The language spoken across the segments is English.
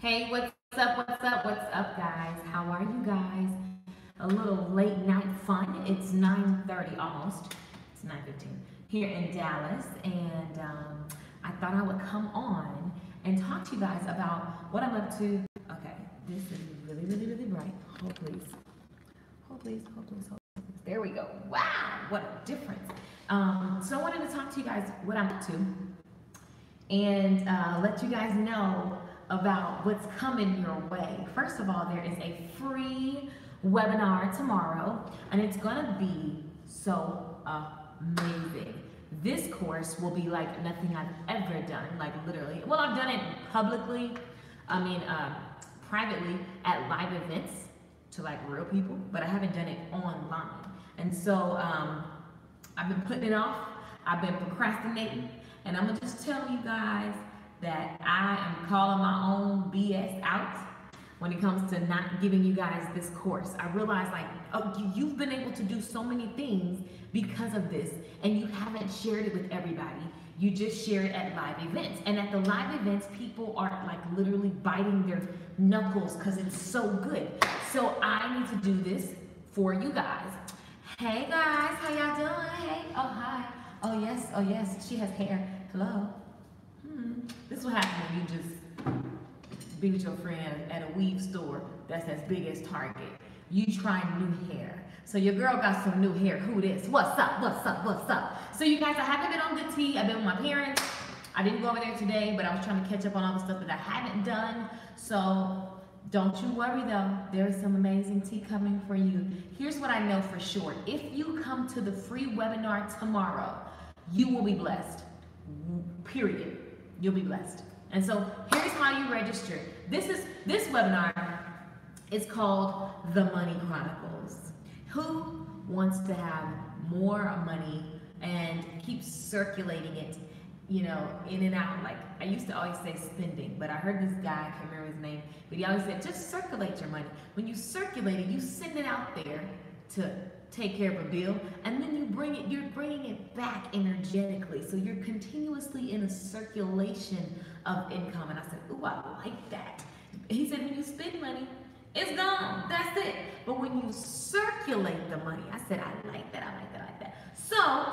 Hey, what's up? What's up? What's up, guys? How are you guys? A little late night fun. It's 9:30 almost. It's 9:15 here in Dallas, and I thought I would come on and talk to you guys about what I'm up to. Okay, this is really, really, really bright. Hold please. Hold please. Hold please. Hold please. There we go. Wow, what a difference. So I wanted to talk to you guys what I'm up to and let you guys know about what's coming your way. First of all, there is a free webinar tomorrow, and it's gonna be so amazing. This course will be like nothing I've ever done, like literally. Well, I've done it publicly, privately at live events to like real people, but I haven't done it online. And so I've been putting it off, I've been procrastinating, and I'm gonna just tell you guys that I am calling my own BS out when it comes to not giving you guys this course. I realize like, oh, you've been able to do so many things because of this, and you haven't shared it with everybody. You just share it at live events. And at the live events, people are like literally biting their knuckles because it's so good. So I need to do this for you guys. Hey guys, how y'all doing? Hey, oh hi. Oh yes, she has hair. Hello. This is what happens when you just be with your friend at a weave store that's as big as Target. You try new hair. So your girl got some new hair. Who this? What's up? What's up? What's up? So you guys, I haven't been on Good Tea. I've been with my parents. I didn't go over there today, but I was trying to catch up on all the stuff that I haven't done. So don't you worry though. There's some amazing tea coming for you. Here's what I know for sure. If you come to the free webinar tomorrow, you will be blessed. Period. You'll be blessed. And so here's how you register. This webinar is called The Money Chronicles. Who wants to have more money and keep circulating it, you know, in and out? Like I used to always say spending, but I heard this guy, I can't remember his name, but he always said just circulate your money. When you circulate it, you send it out there to take care of a bill, and then you're bringing it back energetically. So you're continuously in a circulation of income. And I said, ooh, I like that. He said, when you spend money, it's gone. That's it. But when you circulate the money, I said, I like that. I like that. I like that. So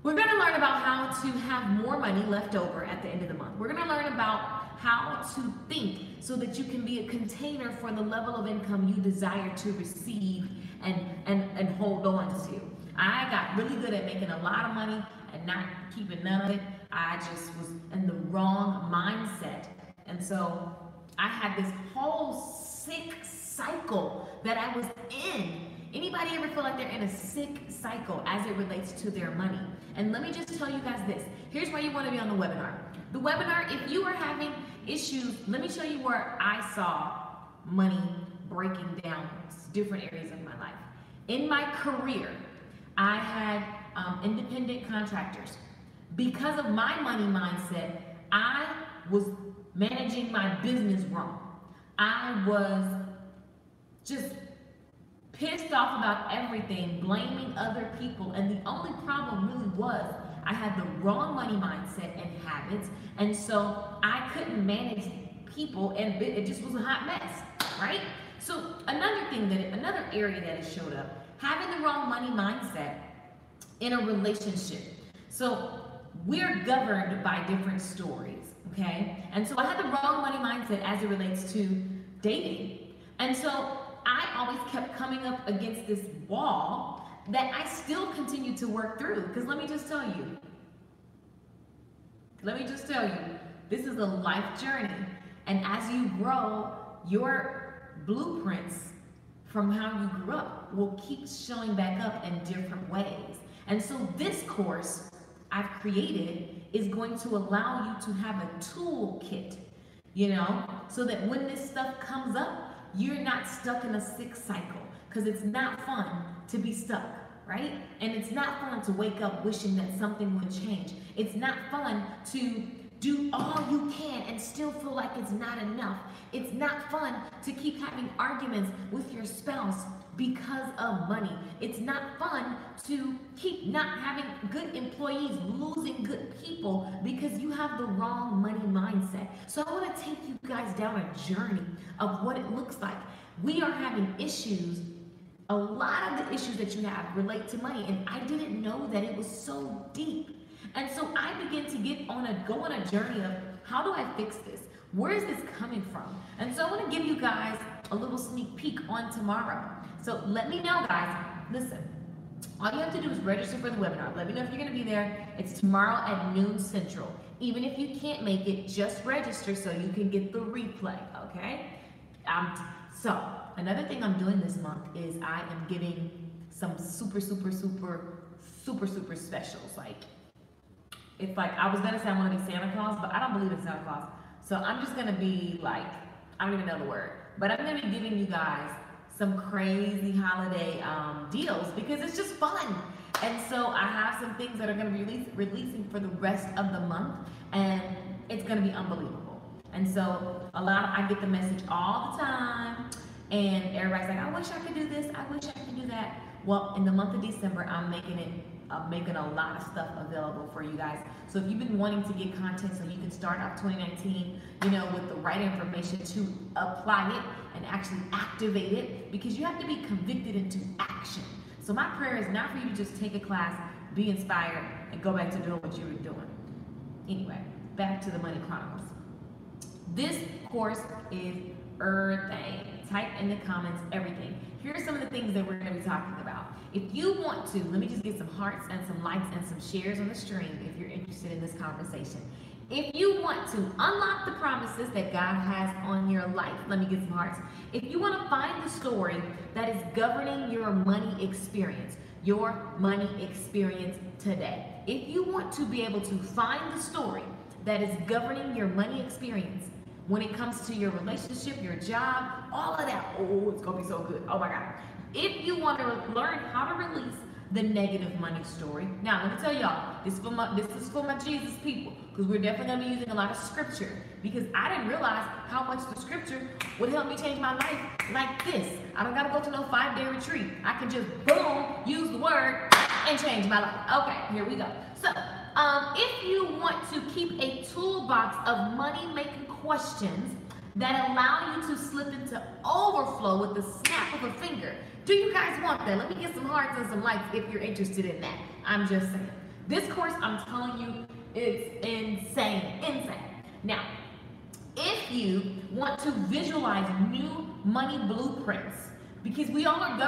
we're going to learn about how to have more money left over at the end of the month. We're going to learn about how to think so that you can be a container for the level of income you desire to receive and hold on to. I got really good at making a lot of money and not keeping none of it. I just was in the wrong mindset. And so I had this whole sick cycle that I was in. Anybody ever feel like they're in a sick cycle as it relates to their money? And let me just tell you guys this. Here's why you want to be on the webinar. The webinar, if you are having issues, let me show you where I saw money breaking down different areas of my life. In my career, I had independent contractors. Because of my money mindset, I was managing my business wrong. I was just pissed off about everything, blaming other people, and the only problem really was I had the wrong money mindset and habits, and so I couldn't manage people, and it just was a hot mess, right? So another area that has showed up, having the wrong money mindset in a relationship. So we're governed by different stories, okay? And so I had the wrong money mindset as it relates to dating. And so I always kept coming up against this wall that I still continue to work through. Because let me just tell you, this is a life journey. And as you grow, your blueprints from how you grew up will keep showing back up in different ways. And so this course I've created is going to allow you to have a toolkit, you know, so that when this stuff comes up, you're not stuck in a sick cycle, because it's not fun to be stuck, right? And it's not fun to wake up wishing that something would change. It's not fun to do all you can and still feel like it's not enough. It's not fun to keep having arguments with your spouse because of money. It's not fun to keep not having good employees, losing good people because you have the wrong money mindset. So I want to take you guys down a journey of what it looks like. We are having issues. A lot of the issues that you have relate to money, and I didn't know that it was so deep. And so I began to go on a journey of, how do I fix this? Where is this coming from? And so I want to give you guys a little sneak peek on tomorrow. So let me know, guys. Listen, all you have to do is register for the webinar. Let me know if you're going to be there. It's tomorrow at noon Central. Even if you can't make it, just register so you can get the replay, okay? So another thing I'm doing this month is I am giving some super specials. Like, it's like, I was going to say I want to be Santa Claus, but I don't believe in Santa Claus. So I'm just going to be like, I don't even know the word, but I'm going to be giving you guys some crazy holiday deals because it's just fun. And so I have some things that are going to be releasing for the rest of the month, and it's going to be unbelievable. And so I get the message all the time, and everybody's like, I wish I could do this, I wish I could do that. Well, in the month of December, I'm making a lot of stuff available for you guys. So if you've been wanting to get content so you can start off 2019, with the right information to apply it and actually activate it, because you have to be convicted into action. So my prayer is not for you to just take a class, be inspired, and go back to doing what you were doing. Anyway, back to the Money Chronicles. This course is everything. Type in the comments everything. Here are some of the things that we're going to be talking about. If you want to, let me just get some hearts and some likes and some shares on the stream if you're interested in this conversation. If you want to unlock the promises that God has on your life, let me get some hearts. If you want to find the story that is governing your money experience today. If you want to be able to find the story that is governing your money experience when it comes to your relationship, your job, all of that, oh, it's going to be so good. Oh my God. If you want to learn how to release the negative money story. Now, let me tell y'all, this is for my Jesus people, because we're definitely going to be using a lot of scripture, because I didn't realize how much the scripture would help me change my life like this. I don't got to go to no 5-day retreat. I can just, boom, use the word and change my life. Okay, here we go. So, if you want to keep a toolbox of money-making questions that allow you to slip into overflow with the snap of a finger. Do you guys want that? Let me get some hearts and some likes if you're interested in that. I'm just saying. This course, I'm telling you, it's insane. Now, if you want to visualize new money blueprints, because we all are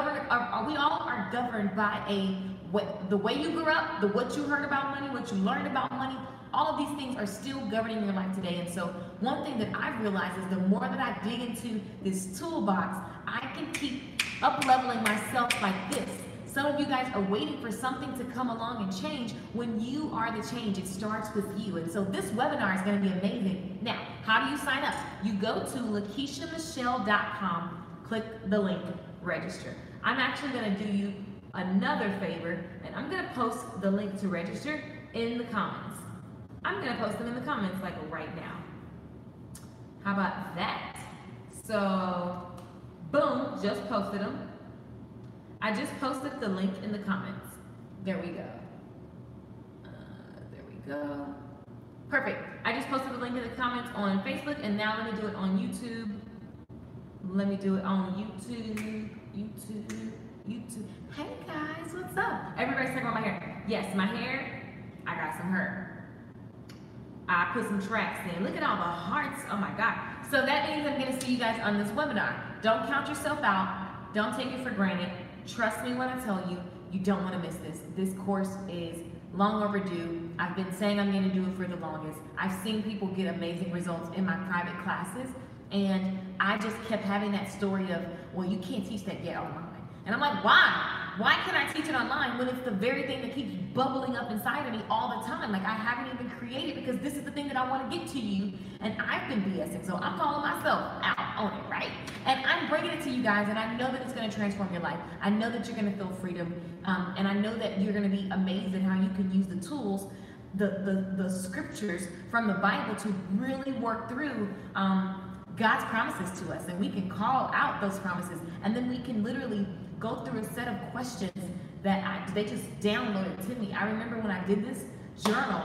governed by the way you grew up, what you heard about money, what you learned about money. All of these things are still governing your life today. And so one thing that I've realized is the more that I dig into this toolbox, I can keep up-leveling myself like this. Some of you guys are waiting for something to come along and change. When you are the change, it starts with you. And so this webinar is going to be amazing. Now, how do you sign up? You go to LakeishaMichelle.com, click the link, register. I'm actually going to do you another favor, and I'm going to post the link to register in the comments. I'm going to post them in the comments like right now. How about that? So, boom, just posted them. I just posted the link in the comments. There we go. There we go. Perfect. I just posted the link in the comments on Facebook, and now let me do it on YouTube. Let me do it on YouTube. Hey guys, what's up? Everybody's talking about my hair. Yes, my hair, I got some hair. I put some tracks in. Look at all the hearts. Oh my God. So that means I'm going to see you guys on this webinar. Don't count yourself out. Don't take it for granted. Trust me when I tell you, you don't want to miss this. This course is long overdue. I've been saying I'm going to do it for the longest. I've seen people get amazing results in my private classes, and I just kept having that story of, well, you can't teach that yet online. And I'm like, why? Why can't I teach it online when it's the very thing that keeps bubbling up inside of me all the time? Like, I haven't even created, because this is the thing that I want to get to you, and I've been BSing, so I'm calling myself out on it, right? And I'm bringing it to you guys, and I know that it's going to transform your life. I know that you're going to feel freedom, and I know that you're going to be amazed at how you can use the tools the scriptures from the Bible to really work through God's promises to us, and we can call out those promises, and then we can literally go through a set of questions that they just downloaded to me. I remember when I did this journal,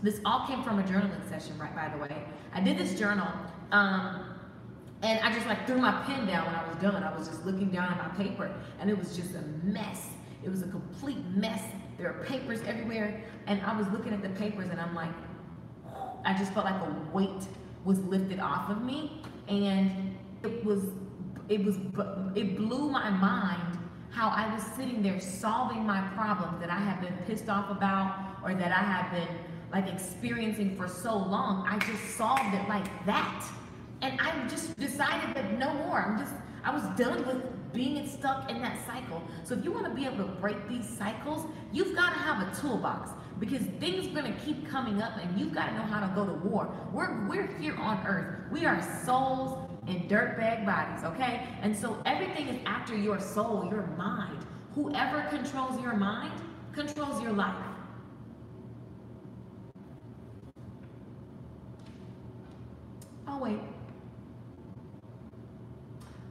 this all came from a journaling session, right, by the way. I did this journal, and I just like threw my pen down when I was done. I was just looking down at my paper, and it was just a mess. It was a complete mess. There are papers everywhere, and I was looking at the papers, and I'm like, I just felt like a weight was lifted off of me, and it blew my mind how I was sitting there solving my problems that I have been pissed off about, or that I have been like experiencing for so long. I just solved it like that, and I just decided that no more. I was done with being stuck in that cycle. So if you want to be able to break these cycles, you've got to have a toolbox, because things are going to keep coming up, and you've got to know how to go to war. We're here on earth. We are souls in dirtbag bodies, okay? And so everything is after your soul, your mind. Whoever controls your mind controls your life. Oh, wait.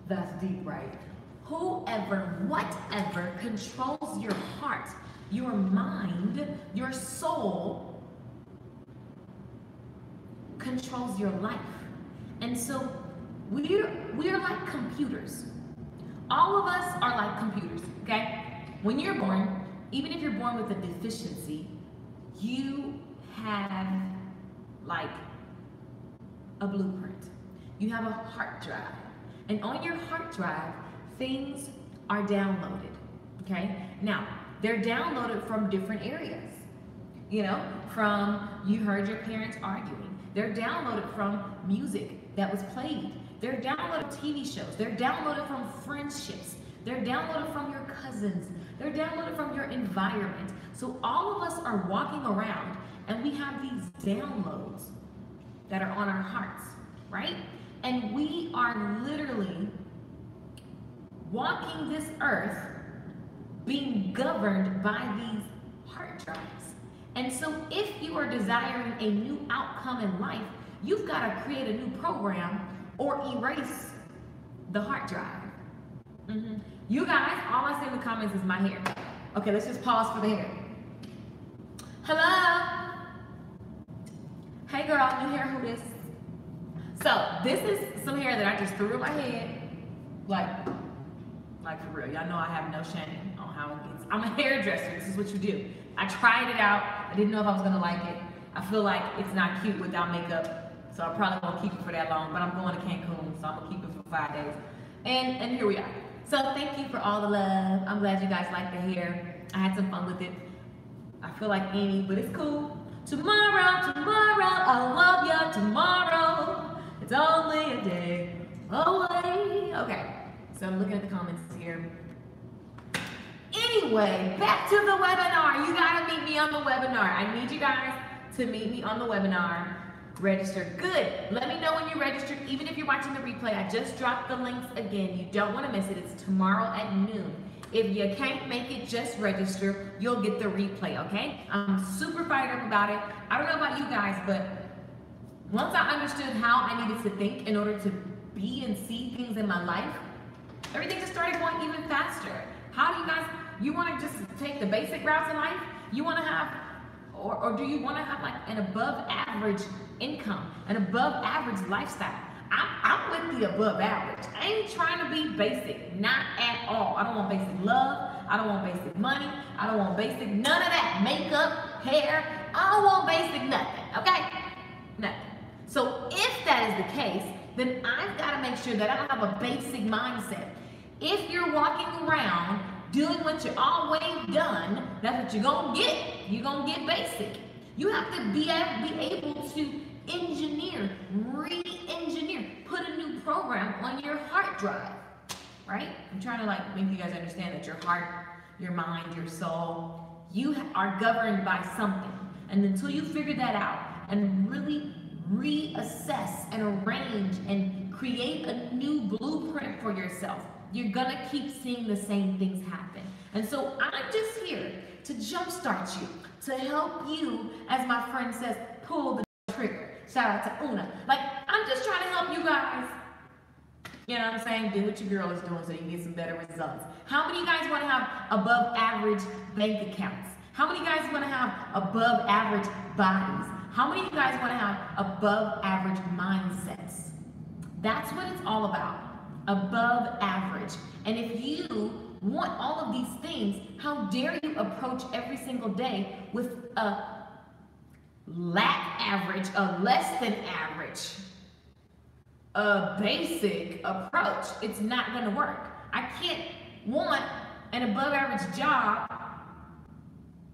That's deep, right? Whatever controls your heart, your mind, your soul, controls your life. And so we're like computers. All of us are like computers, okay? When you're born, even if you're born with a deficiency, you have like a blueprint. You have a hard drive. And on your hard drive, things are downloaded, okay? Now, they're downloaded from different areas. You know, from you heard your parents arguing. They're downloaded from music that was played. They're downloaded TV shows. They're downloaded from friendships. They're downloaded from your cousins. They're downloaded from your environment. So all of us are walking around, and we have these downloads that are on our hearts, right? And we are literally walking this earth being governed by these hard drives. And so if you are desiring a new outcome in life, you've got to create a new program or erase the hard drive. You guys, all I see in the comments is my hair. Okay, let's just pause for the hair. Hello? Hey girl, new hair, who this? So this is some hair that I just threw in my head, like for real. Y'all know I have no shame on how it gets. I'm a hairdresser. This is what you do. I tried it out. I didn't know if I was gonna like it. I feel like it's not cute without makeup, so I probably won't keep it for that long. But I'm going to Cancun, so I'm gonna keep it for 5 days. And here we are. So thank you for all the love. I'm glad you guys like the hair. I had some fun with it. I feel like Annie, but it's cool. Tomorrow, I'll love ya tomorrow. It's only a day away. Okay, so I'm looking at the comments here. Anyway, back to the webinar. You gotta meet me on the webinar. I need you guys to meet me on the webinar. Register. Good. Let me know when you're registered. Even if you're watching the replay, I just dropped the links again. You don't want to miss it. It's tomorrow at noon. If you can't make it, just register. You'll get the replay, okay? I'm super fired up about it. I don't know about you guys, but once I understood how I needed to think in order to be and see things in my life, everything just started going even faster. How do you guys, you want to just take the basic routes in life? You want to have, or do you want to have like an above average income, an above average lifestyle? I'm with the above average. I ain't trying to be basic, not at all. I don't want basic love. I don't want basic money. I don't want basic, none of that makeup, hair. I don't want basic nothing, okay? Nothing. So if that is the case, then I've got to make sure that I have a basic mindset. If you're walking around doing what you're always done, that's what you're gonna get. You're gonna get basic. You have to be able to engineer, re-engineer, put a new program on your hard drive, right? I'm trying to like make you guys understand that your heart, your mind, your soul, you are governed by something. And until you figure that out and really reassess and arrange and create a new blueprint for yourself, you're gonna keep seeing the same things happen. And so I'm just here to jumpstart you, to help you, as my friend says, pull the trigger. Shout out to Una. Like, I'm just trying to help you guys. You know what I'm saying? Do what your girl is doing so you can get some better results. How many of you guys want to have above average bank accounts? How many of you guys want to have above average bodies? How many of you guys want to have above average mindsets? That's what it's all about. Above average. And if you want all of these things, how dare you approach every single day with a lack average, a less than average, a basic approach? It's not going to work. I can't want an above average job,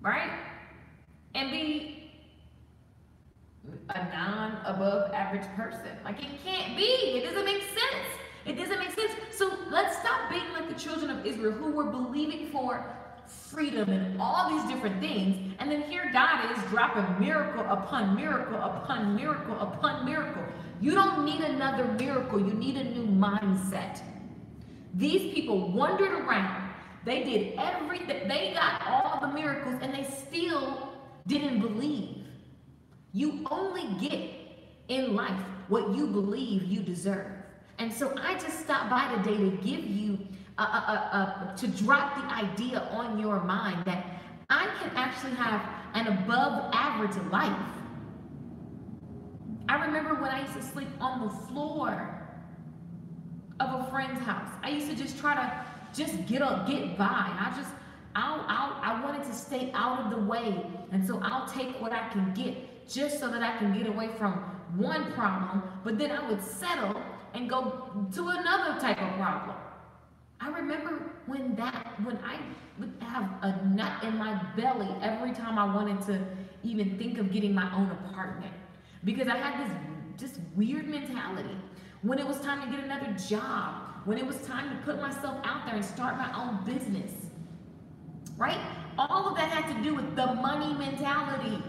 right, and be a non-above average person. Like, it can't be. It doesn't make sense. It doesn't make sense. So let's stop being like the children of Israel, who were believing for freedom and all these different things, and then here God is dropping miracle upon miracle upon miracle upon miracle. You don't need another miracle. You need a new mindset. These people wandered around. They did everything. They got all the miracles, and they still didn't believe. You only get in life what you believe you deserve. And so I just stopped by today to give you, to drop the idea on your mind that I can actually have an above average life. I remember when I used to sleep on the floor of a friend's house. I used to just try to just get by. I wanted to stay out of the way. And so I'll take what I can get just so that I can get away from one problem, but then I would settle and go to another type of problem. I remember when I would have a nut in my belly every time I wanted to even think of getting my own apartment, because I had this weird mentality. When it was time to get another job, when it was time to put myself out there and start my own business, right? All of that had to do with the money mentality.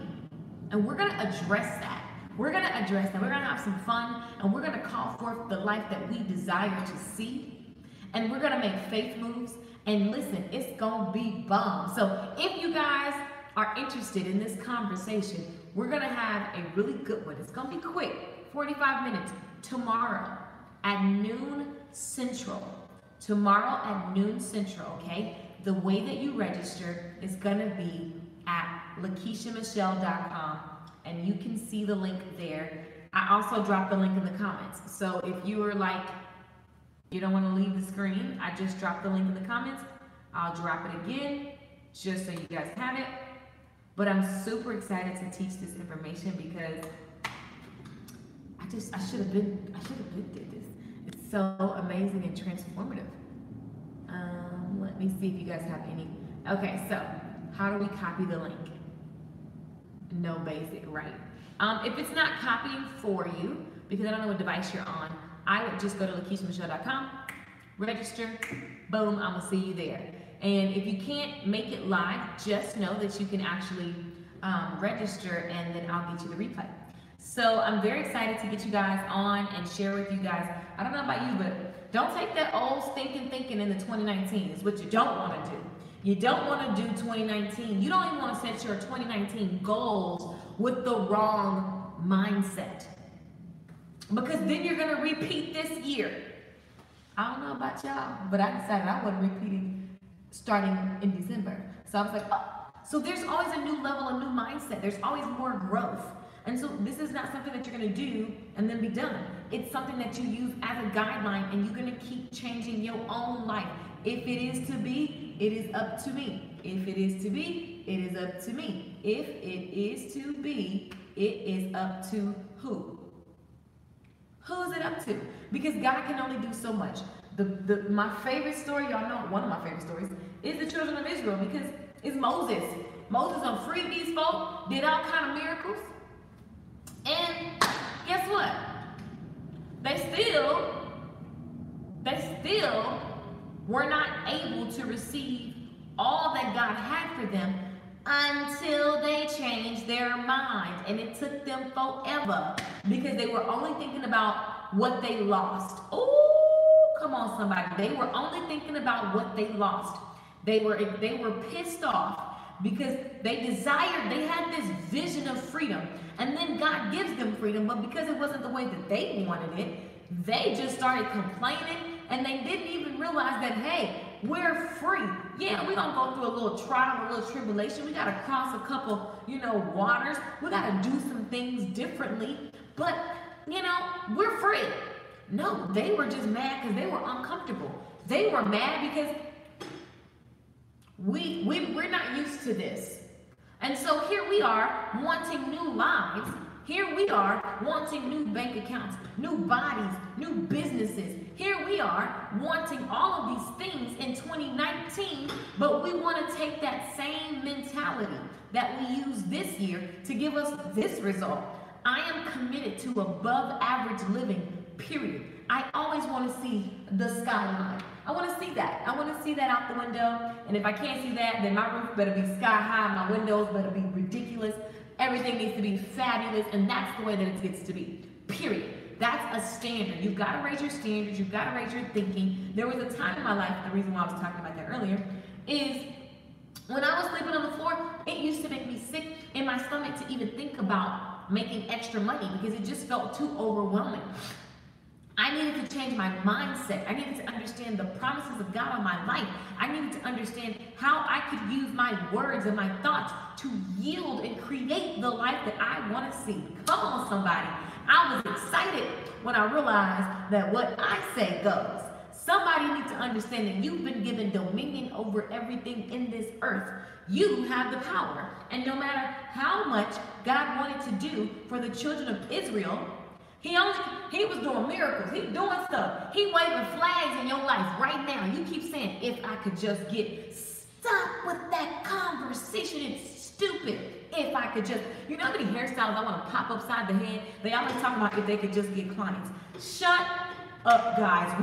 And we're gonna address that. We're gonna address that. We're gonna have some fun, and we're gonna call forth the life that we desire to see. And we're gonna make faith moves. And listen, it's gonna be bomb. So if you guys are interested in this conversation, we're gonna have a really good one. It's gonna be quick, 45 minutes, tomorrow at noon Central. Tomorrow at noon Central, okay? The way that you register is gonna be at LakeishaMichelle.com, and you can see the link there. I also dropped the link in the comments. So if you are like, you don't want to leave the screen, I just dropped the link in the comments. I'll drop it again just so you guys have it. But I'm super excited to teach this information because I should have been did this. It's so amazing and transformative. Let me see if you guys have any. Okay, so how do we copy the link? No basic, right? If it's not copying for you, because I don't know what device you're on, I would just go to LakeishaMichelle.com, register, boom, I'm gonna see you there. And if you can't make it live, just know that you can actually register, and then I'll get you the replay. So I'm very excited to get you guys on and share with you guys. I don't know about you, but don't take that old stinking thinking into 2019. It's what you don't want to do. You don't want to do 2019. You don't even want to set your 2019 goals with the wrong mindset, because then you're going to repeat this year. I don't know about y'all, but I decided I wasn't repeating starting in December. So I was like, oh, so there's always a new level, a new mindset. There's always more growth. And so this is not something that you're going to do and then be done. It's something that you use as a guideline, and you're going to keep changing your own life. If it is to be, it is up to me. If it is to be, it is up to me. If it is to be, it is up to who? Who is it up to? Because God can only do so much. My favorite story, y'all know, one of my favorite stories, is the children of Israel, because it's Moses. Moses freed these folk, did all kind of miracles. And guess what? They still were not able to receive all that God had for them until they changed their mind. And it took them forever because they were only thinking about what they lost. Oh, Come on, somebody. They were only thinking about what they lost. They were pissed off because they had this vision of freedom. And then God gives them freedom, but because it wasn't the way that they wanted it, they just started complaining, and they didn't even realize that, hey, we're free. Yeah, we're going to go through a little trial, a little tribulation. We got to cross a couple, waters. We got to do some things differently. But, we're free. No, they were just mad because they were uncomfortable. They were mad because we're not used to this. And so here we are wanting new lives. Here we are wanting new bank accounts, new bodies, new businesses. Here we are wanting all of these things in 2019, but we want to take that same mentality that we use this year to give us this result. I am committed to above average living, period. I always want to see the skyline. I want to see that. I want to see that out the window. And if I can't see that, then my roof better be sky high. My windows better be ridiculous. Everything needs to be fabulous. And that's the way that it gets to be, period. That's a standard. You've got to raise your standards. You've got to raise your thinking. There was a time in my life, the reason why I was talking about that earlier, is when I was sleeping on the floor, it used to make me sick in my stomach to even think about making extra money because it just felt too overwhelming. I needed to change my mindset. I needed to understand the promises of God on my life. I needed to understand how I could use my words and my thoughts to yield and create the life that I want to see. Come on, somebody. I was excited when I realized that what I say goes. Somebody needs to understand that you've been given dominion over everything in this earth. You have the power. And no matter how much God wanted to do for the children of Israel, he was doing miracles. He doing stuff. He waving flags in your life right now. You keep saying, if I could just stop with that conversation. It's stupid. If I could just, how many hairstyles I want to pop upside the head? They always talk about if they could just get clients. Shut up, guys.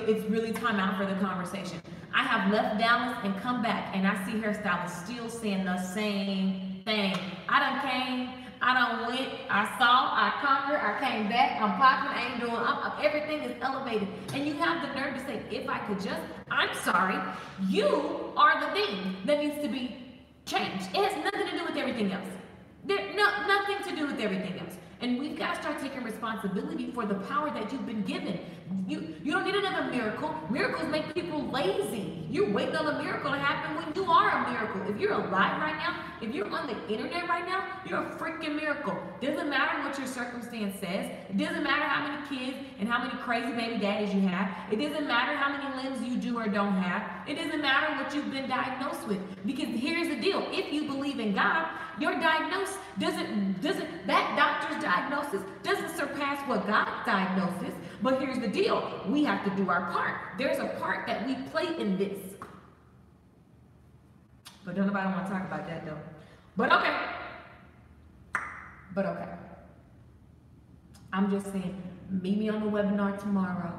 It's really time out for the conversation. I have left Dallas and come back, and I see hairstylists still saying the same thing. I done came. I done went, I saw, I conquered, I came back, I'm popping, I ain't doing, everything is elevated. And you have the nerve to say, if I could just, I'm sorry, you are the thing that needs to be changed. It has nothing to do with everything else. Nothing to do with everything else. And we've got to start taking responsibility for the power that you've been given. You don't need another miracle. Miracles make people lazy. You're waiting on a miracle to happen when you are a miracle. If you're alive right now, if you're on the internet right now, you're a freaking miracle. Doesn't matter what your circumstance says. It doesn't matter how many kids and how many crazy baby daddies you have. It doesn't matter how many limbs you do or don't have. It doesn't matter what you've been diagnosed with. Because here's the deal. If you believe in God, your diagnosis that doctor's diagnosis doesn't surpass what God's diagnosis. But here's the deal. We have to do our part. There's a part that we play in this. But don't nobody want to talk about that though. But okay. I'm just saying, meet me on the webinar tomorrow.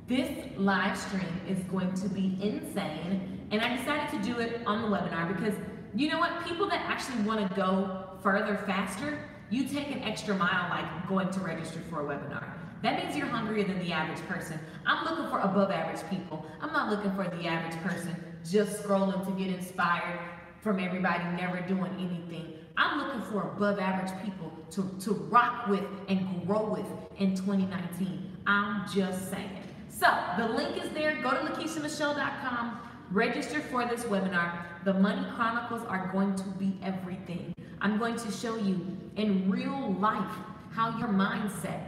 This live stream is going to be insane. And I decided to do it on the webinar because you know what? People that actually want to go further, faster, you take an extra mile like going to register for a webinar. That means you're hungrier than the average person. I'm looking for above average people. I'm not looking for the average person just scrolling to get inspired from everybody never doing anything. I'm looking for above average people to rock with and grow with in 2019. I'm just saying. So the link is there. Go to LakeishaMichelle.com. Register for this webinar. The Money Chronicles are going to be everything. I'm going to show you in real life how your mindset,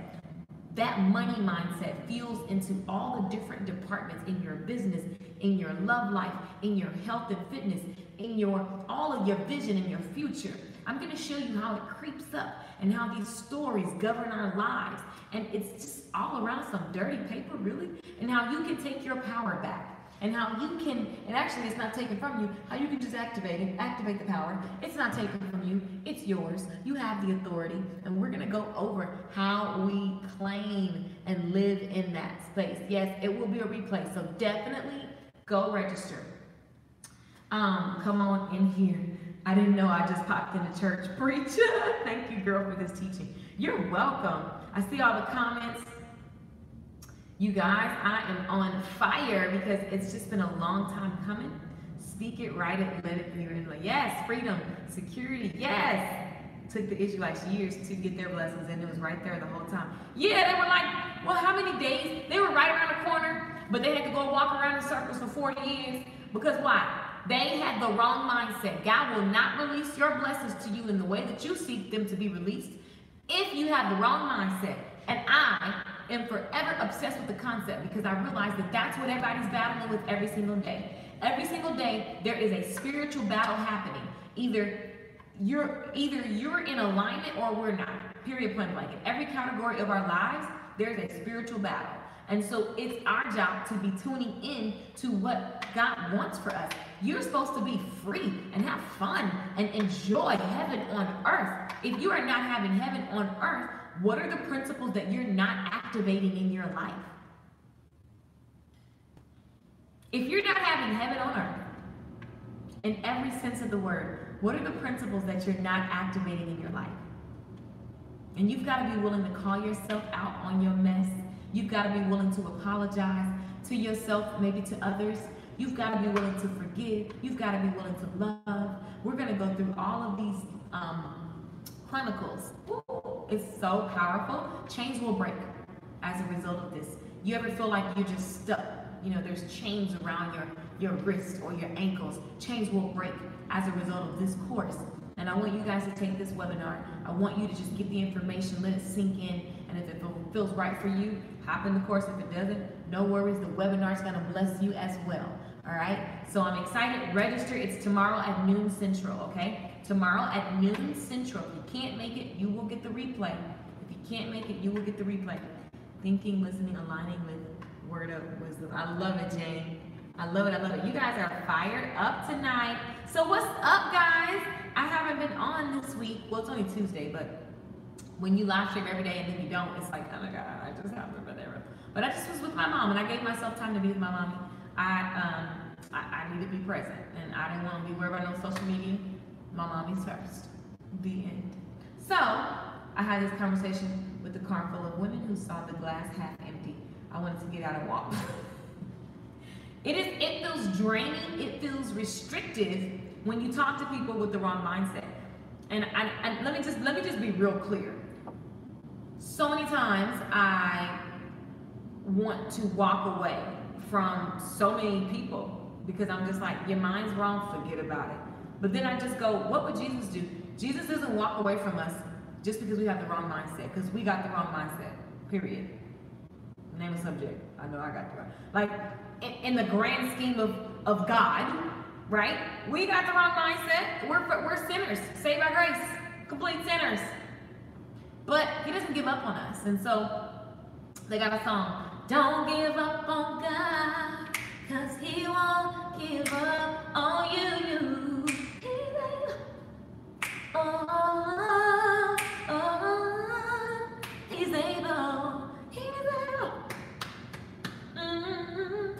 that money mindset, feels into all the different departments in your business, in your love life, in your health and fitness, in all of your vision and your future. I'm going to show you how it creeps up and how these stories govern our lives. And it's just all around some dirty paper, really, and how you can take your power back. And how you can, and actually it's not taken from you, how you can just activate the power. It's not taken from you, it's yours. You have the authority. And we're gonna go over how we claim and live in that space. Yes, it will be a replay, so definitely go register. Come on in here. I didn't know I just popped into church. Preach. Thank you, girl, for this teaching. You're welcome. I see all the comments. You guys, I am on fire because it's just been a long time coming. Speak it, write it, let it be written. Like, yes, freedom, security, yes. Took the Israelites years to get their blessings, and it was right there the whole time. Yeah, they were like, well, how many days? They were right around the corner, but they had to go walk around in circles for 40 years. Because why? They had the wrong mindset. God will not release your blessings to you in the way that you seek them to be released if you have the wrong mindset. And I am forever obsessed with the concept because I realize that that's what everybody's battling with every single day. Every single day, there is a spiritual battle happening. Either you're in alignment or we're not. Period, point blank. In every category of our lives, there's a spiritual battle. And so it's our job to be tuning in to what God wants for us. You're supposed to be free and have fun and enjoy heaven on earth. If you are not having heaven on earth, what are the principles that you're not activating in your life? If you're not having heaven on earth, in every sense of the word, what are the principles that you're not activating in your life? And you've got to be willing to call yourself out on your mess. You've got to be willing to apologize to yourself, maybe to others. You've got to be willing to forgive. You've got to be willing to love. We're going to go through all of these chronicles. Ooh, it's so powerful. Chains will break as a result of this. You ever feel like you're just stuck? You know, there's chains around your wrist or your ankles. Chains will break as a result of this course. And I want you guys to take this webinar. I want you to just get the information, let it sink in. And if it feels right for you, hop in the course. If it doesn't, no worries. The webinar is going to bless you as well. All right. So I'm excited. Register. It's tomorrow at noon Central. Okay. Tomorrow at noon Central. If you can't make it, you will get the replay. If you can't make it, you will get the replay. Thinking, listening, aligning with word of wisdom. I love it, Jane. I love it. I love it. You guys are fired up tonight. So what's up, guys? I haven't been on this week. Well, it's only Tuesday, but when you live stream every day and then you don't, it's like, oh my God, I just haven't been there. But I just was with my mom, and I gave myself time to be with my mommy. I need to be present, and I didn't want to be worried about no social media. My mommy's first. The end. So I had this conversation with a car full of women who saw the glass half empty. I wanted to get out and walk. It feels draining. It feels restrictive when you talk to people with the wrong mindset. And let me just be real clear. So many times I want to walk away from so many people because I'm just like, your mind's wrong, forget about it. But then I just go, what would Jesus do? Jesus doesn't walk away from us just because we have the wrong mindset, because we got the wrong mindset, period. Name of subject. I know I got the wrong. Like, in the grand scheme of God, right? We got the wrong mindset. We're sinners, saved by grace, complete sinners. But he doesn't give up on us. And so they got a song, don't give up on God, cause he won't give up on you. He's able.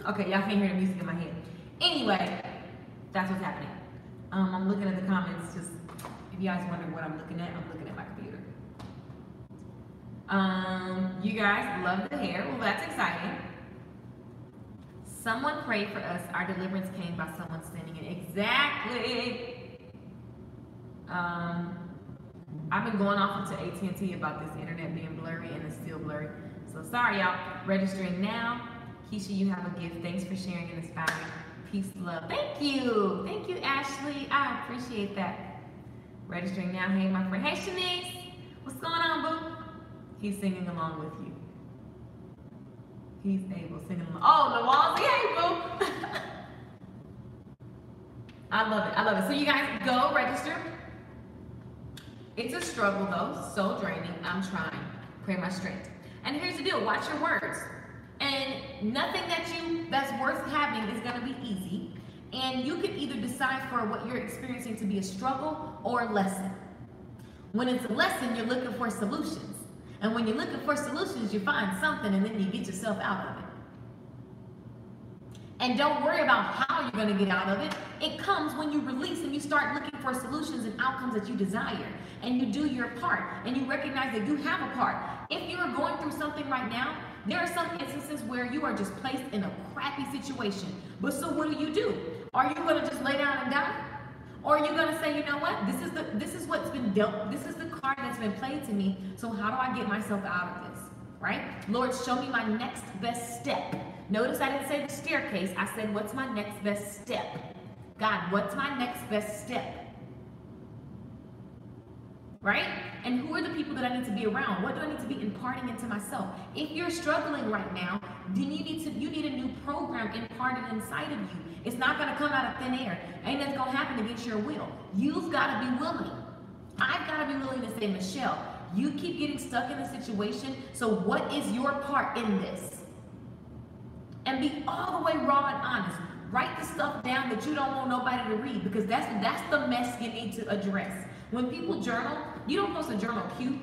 Okay, y'all can't hear the music in my head. Anyway, that's what's happening. I'm looking at the comments. Just if you guys wonder what I'm looking at my computer. You guys love the hair. Well, that's exciting. Someone prayed for us. Our deliverance came by someone sending it. Exactly. I've been going off into AT&T about this internet being blurry, and it's still blurry. So sorry, y'all. Registering now. Keisha, you have a gift. Thanks for sharing and inspiring. Peace, love. Thank you. Thank you, Ashley. I appreciate that. Registering now. Hey, my friend. Hey, Shanice. What's going on, boo? He's singing along with you. He's able singing along. Oh, Nawalzi, hey, boo. I love it. I love it. So you guys go register. It's a struggle though, so draining. I'm trying. Pray my strength. And here's the deal, watch your words. And nothing that's worth having is gonna be easy. And you can either decide for what you're experiencing to be a struggle or a lesson. When it's a lesson, you're looking for solutions. And when you're looking for solutions, you find something and then you get yourself out of it. And don't worry about how you're going to get out of it. It comes when you release and you start looking for solutions and outcomes that you desire. And you do your part. And you recognize that you have a part. If you are going through something right now, There are some instances where you are just placed in a crappy situation. But so what do? Are you going to just lay down and die? Or are you going to say, you know what? This is what's been dealt. This is the card that's been played to me. So how do I get myself out of this? Right? Lord, show me my next best step. Notice I didn't say the staircase. I said, what's my next best step? God, what's my next best step? Right? And who are the people that I need to be around? What do I need to be imparting into myself? If you're struggling right now, then you need a new program imparted inside of you. It's not going to come out of thin air. Ain't nothing going to happen against your will. You've got to be willing. I've got to be willing to say, Michelle, you keep getting stuck in a situation, so what is your part in this? And be all the way raw and honest. Write the stuff down that you don't want nobody to read, because that's the mess you need to address. When people journal, you don't supposed to journal cute.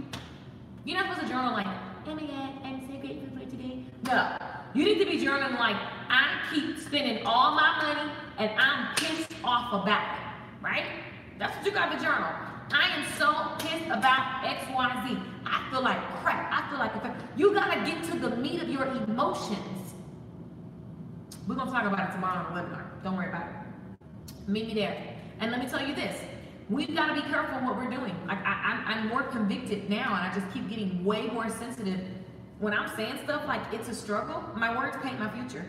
You're not supposed to journal like, oh my God, I'm so grateful for today. No. You need to be journaling like, I keep spending all my money and I'm pissed off about it. Right? That's what you got to journal. I am so pissed about XYZ. I feel like crap. I feel like you got to get to the meat of your emotions. We're going to talk about it tomorrow on the webinar. Don't worry about it. Meet me there. And let me tell you this. We've got to be careful what we're doing. I'm more convicted now, and I just keep getting way more sensitive. When I'm saying stuff like it's a struggle, my words paint my future.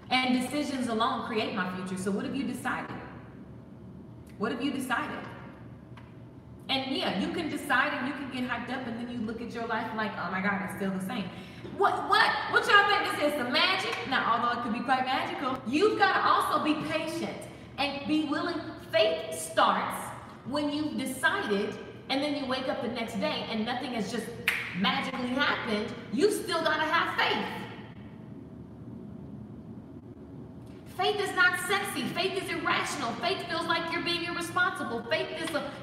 And decisions alone create my future. So what have you decided? What have you decided? And yeah, you can decide and you can get hyped up, and then you look at your life like, oh my God, it's still the same. What y'all think this is? The magic? Now, although it could be quite magical, you've got to also be patient and be willing. Faith starts when you've decided, and then you wake up the next day and nothing has just magically happened. You still got to have faith. Faith is not sexy. Faith is irrational. Faith feels like you're being irresponsible. Faith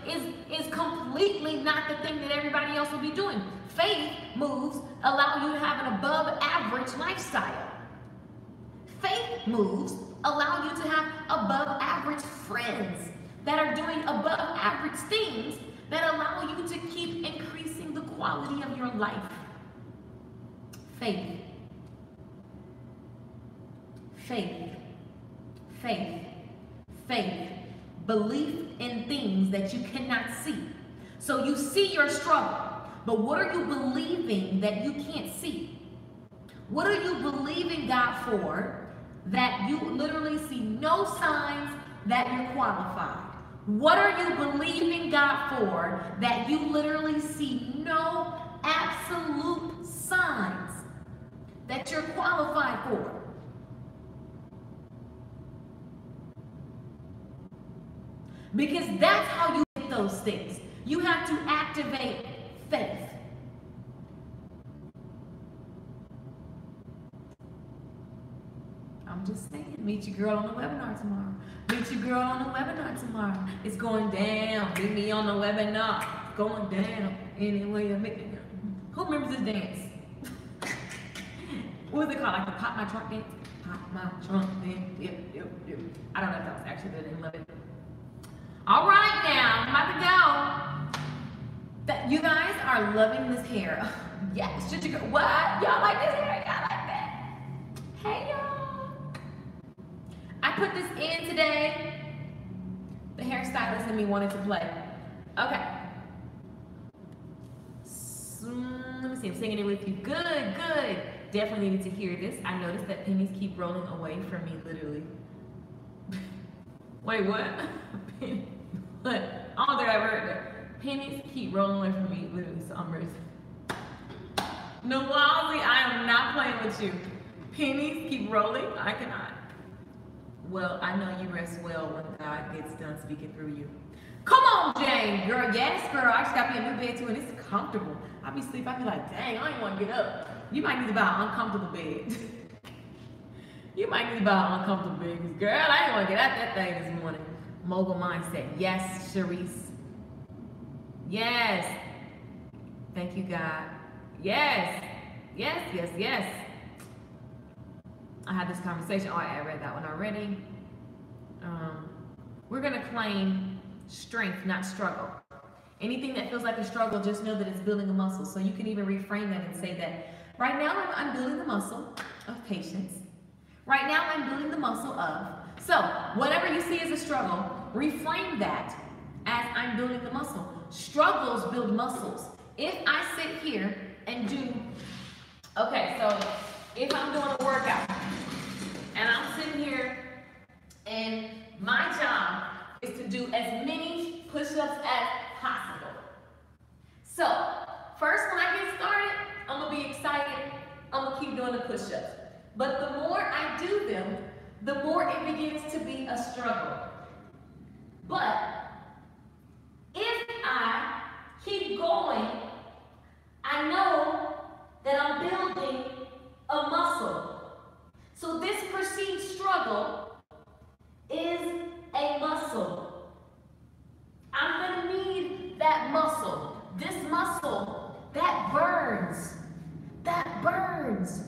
is completely not the thing that everybody else will be doing. Faith moves allow you to have an above average lifestyle. Faith moves allow you to have above average friends that are doing above average things that allow you to keep increasing the quality of your life. Faith. Faith. Faith. Faith. Belief in things that you cannot see. So you see your struggle, but what are you believing that you can't see? What are you believing God for that you literally see no signs that you're qualified? What are you believing God for that you literally see no absolute signs that you're qualified for? Because that's how you get those things. You have to activate faith. I'm just saying, meet your girl on the webinar tomorrow. Meet your girl on the webinar tomorrow. It's going down. Meet me on the webinar. It's going down. Anyway, who remembers this dance? What was it called? Like the pop my trunk dance? Pop my trunk dance. Yep. I don't know if that was actually the name of it. All right, now, I'm about to go. You guys are loving this hair. Yes. Should you go? What? Y'all like this hair? Y'all like that? Hey, y'all. I put this in today. The hairstylist in me wanted to play. Okay. Let me see. I'm singing it with you. Good. Definitely needed to hear this. I noticed that pennies keep rolling away from me, literally. Wait, what? What? I don't think I've heard that. Pennies keep rolling away from me, literally, so I'm ready. No, Wally, I am not playing with you. Pennies keep rolling? I cannot. Well, I know you rest well when God gets done speaking through you. Come on, Jane, girl. Yes, girl. I just got me a new bed too, and it's comfortable. I be sleep. I be like, dang, I don't even want to get up. You might need to buy an uncomfortable bed. You might need to buy an uncomfortable bed, because girl, I didn't want to get out that thing this morning. Mogul mindset. Yes, Sharice. Yes. Thank you, God. Yes. I had this conversation. Oh, I read that one already. We're going to claim strength, not struggle. Anything that feels like a struggle, just know that it's building a muscle. So you can even reframe that and say that Right now, I'm building the muscle of patience. Right now, I'm building the muscle of. So, whatever you see as a struggle, reframe that as I'm building the muscle. Struggles build muscles. If I sit here and do, okay, so if I'm doing a workout and I'm sitting here and my job is to do as many push-ups as possible. So, first when I get started, I'm going to be excited. I'm going to keep doing the push-ups. But the more I do them, the more it begins to be a struggle. But if I keep going, I know that I'm building a muscle. So this perceived struggle is a muscle. I'm going to need that muscle. This muscle that burns, that hurts,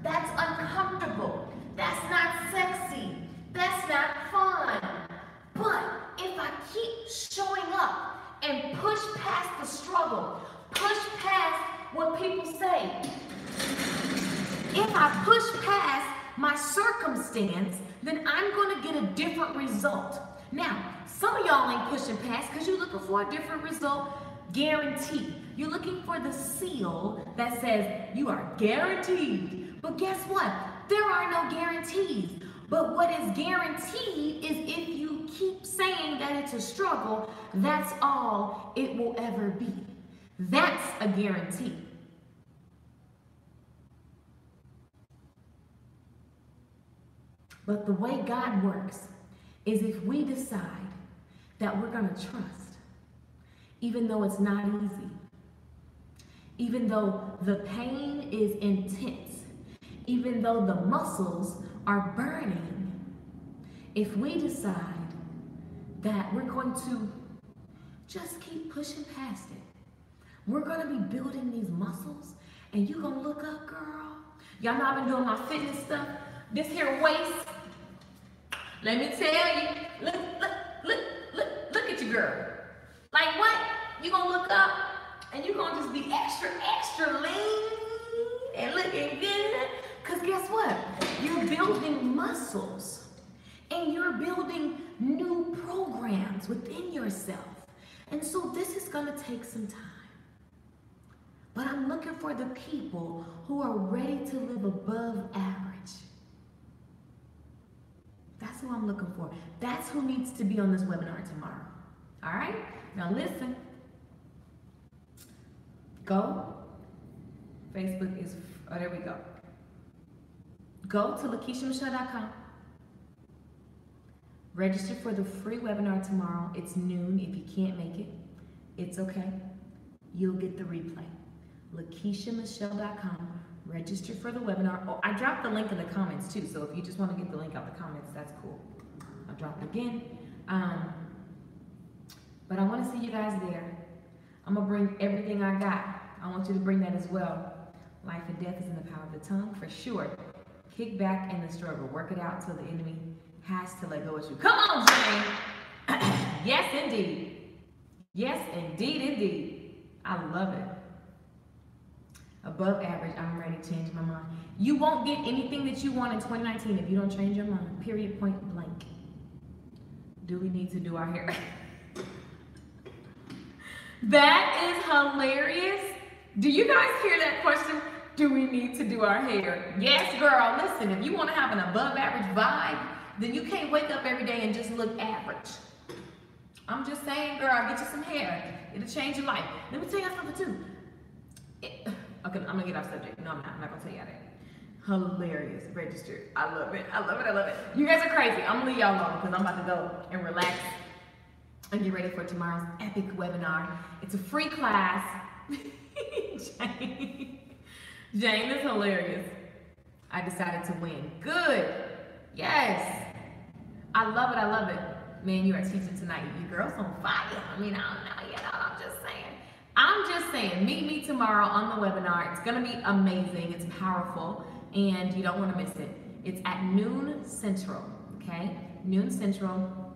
that's uncomfortable, that's not sexy, that's not fun. But if I keep showing up and push past the struggle, push past what people say, if I push past my circumstance, then I'm going to get a different result. Now, some of y'all ain't pushing past because you're looking for a different result, guaranteed. You're looking for the seal that says you are guaranteed. But guess what? There are no guarantees. But what is guaranteed is if you keep saying that it's a struggle, that's all it will ever be. That's a guarantee. But the way God works is if we decide that we're going to trust, even though it's not easy, even though the pain is intense, even though the muscles are burning, if we decide that we're going to just keep pushing past it, we're going to be building these muscles, and you're going to look up, girl. Y'all know I've been doing my fitness stuff. This here waist, let me tell you, look at you, girl. Like what? You're going to look up and you're going to just be extra lean and looking good. Because guess what? You're building muscles and you're building new programs within yourself. And so this is going to take some time. But I'm looking for the people who are ready to live above average. That's who I'm looking for. That's who needs to be on this webinar tomorrow. All right? Now listen. Go. Facebook is, oh, there we go. Go to LakeishaMichelle.com. Register for the free webinar tomorrow. It's noon. If you can't make it, it's okay. You'll get the replay. LakeishaMichelle.com. Register for the webinar. Oh, I dropped the link in the comments too, so if you just want to get the link out the comments, that's cool. I'll drop it again. But I want to see you guys there. I'm going to bring everything I got. I want you to bring that as well. Life and death is in the power of the tongue, for sure. Kick back in the struggle. Work it out till the enemy has to let go of you. Come on, Jane. Yes, indeed. Yes, indeed, indeed. I love it. Above average, I'm ready to change my mind. You won't get anything that you want in 2019 if you don't change your mind. Period, point blank. Do we need to do our hair? That is hilarious. Do you guys hear that question? Do we need to do our hair? Yes, girl. Listen, if you want to have an above average vibe, then you can't wake up every day and just look average. I'm just saying, girl, get you some hair. It'll change your life. Let me tell you something too. Okay, I'm gonna get off subject. No, I'm not gonna tell you that. Hilarious. Registered. I love it. I love it. I love it. You guys are crazy. I'm gonna leave y'all alone because I'm about to go and relax and get ready for tomorrow's epic webinar. It's a free class. Jane is hilarious. I decided to win. Good. Yes. I love it. I love it. Man, you are teaching tonight. You girls on fire. I mean, I don't know. You know, I'm just saying. Meet me tomorrow on the webinar. It's going to be amazing. It's powerful, and you don't want to miss it. It's at noon Central, okay? Noon Central.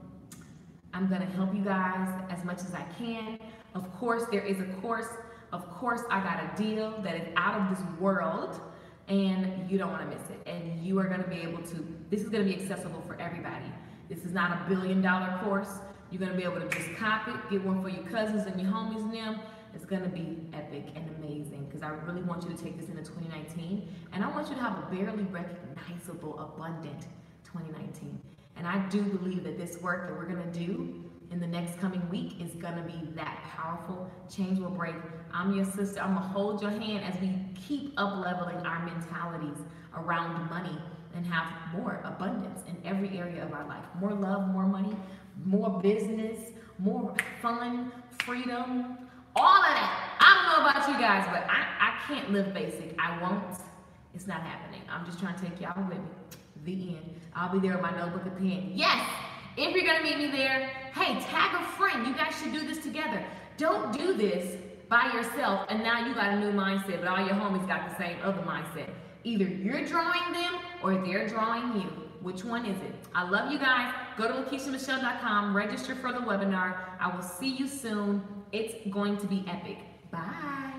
I'm going to help you guys as much as I can. Of course, there is a course Of course, I got a deal that is out of this world, and you don't want to miss it. And you are going to be able to, this is going to be accessible for everybody. This is not a $1 billion course. You're going to be able to just copy it, get one for your cousins and your homies and them. It's going to be epic and amazing, because I really want you to take this into 2019. And I want you to have a barely recognizable, abundant 2019. And I do believe that this work that we're going to do in the next coming week is going to be that powerful. Change will break. I'm your sister. I'm going to hold your hand as we keep up leveling our mentalities around money and have more abundance in every area of our life. More love, more money, more business, more fun, freedom, all of that. I don't know about you guys, but I can't live basic. I won't. It's not happening. I'm just trying to take y'all with me. The end. I'll be there with my notebook and pen. Yes! If you're going to meet me there, hey, tag a friend. You guys should do this together. Don't do this by yourself and now you got a new mindset, but all your homies got the same other mindset. Either you're drawing them or they're drawing you. Which one is it? I love you guys. Go to LakeishaMichelle.com, register for the webinar. I will see you soon. It's going to be epic. Bye.